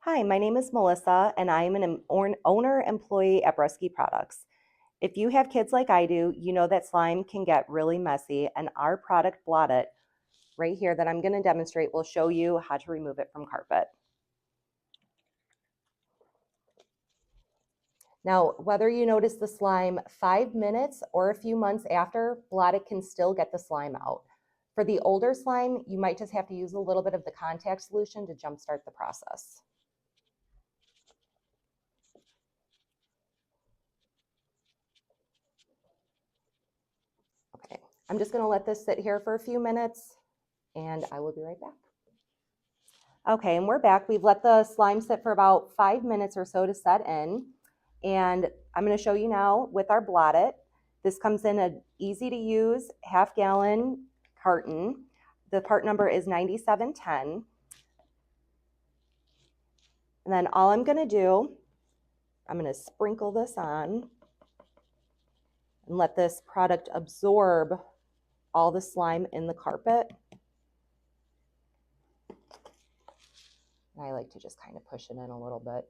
Hi, my name is Melissa, and I am an owner-employee at Bruske Products. If you have kids like I do, you know that slime can get really messy, and our product Blot-It, right here that I'm going to demonstrate, will show you how to remove it from carpet. Now, whether you notice the slime 5 minutes or a few months after, Blot-It can still get the slime out. For the older slime, you might just have to use a little bit of the contact solution to jumpstart the process. Okay, I'm just going to let this sit here for a few minutes and I will be right back. Okay, and we're back. We've let the slime sit for about 5 minutes or so to set in. And I'm going to show you now with our Blot-It. This comes in an easy to use half-gallon carton. The part number is 9710. And then all I'm going to do, I'm going to sprinkle this on and let this product absorb all the slime in the carpet. And I like to just kind of push it in a little bit.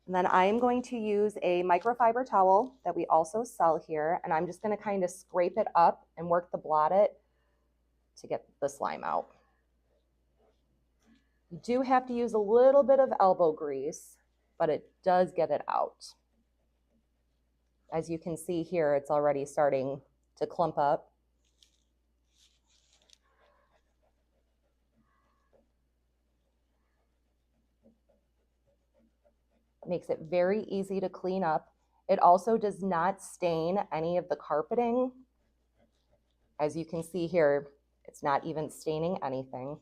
And then I am going to use a microfiber towel that we also sell here, and I'm just going to kind of scrape it up and work the Blot-It to get the slime out. You do have to use a little bit of elbow grease, but it does get it out. As you can see here, it's already starting to clump up. It makes it very easy to clean up. It also does not stain any of the carpeting. As you can see here, it's not even staining anything.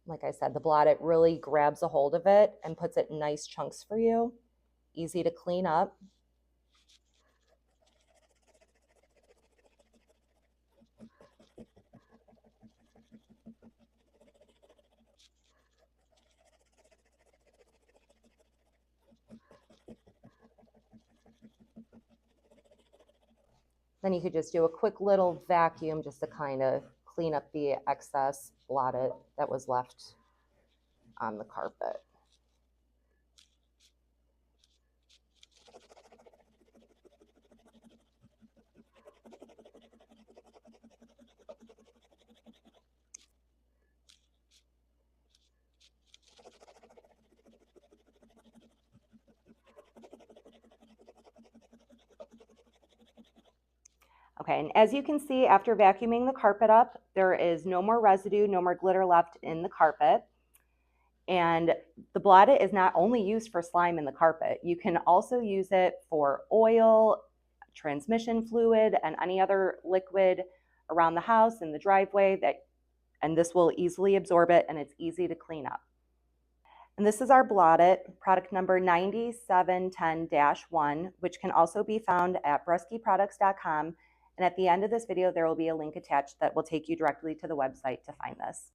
Like I said, the Blot-It really grabs a hold of it and puts it in nice chunks for you. Easy to clean up. Then you could just do a quick little vacuum just to kind of clean up the excess Blot-It that was left on the carpet. Okay, and as you can see, after vacuuming the carpet up, there is no more residue, no more glitter left in the carpet. And the Blot-It is not only used for slime in the carpet, you can also use it for oil, transmission fluid, and any other liquid around the house in the driveway and this will easily absorb it, and it's easy to clean up. And this is our Blot-It, product number 9710-1, which can also be found at bruskeproducts.com. And at the end of this video, there will be a link attached that will take you directly to the website to find this.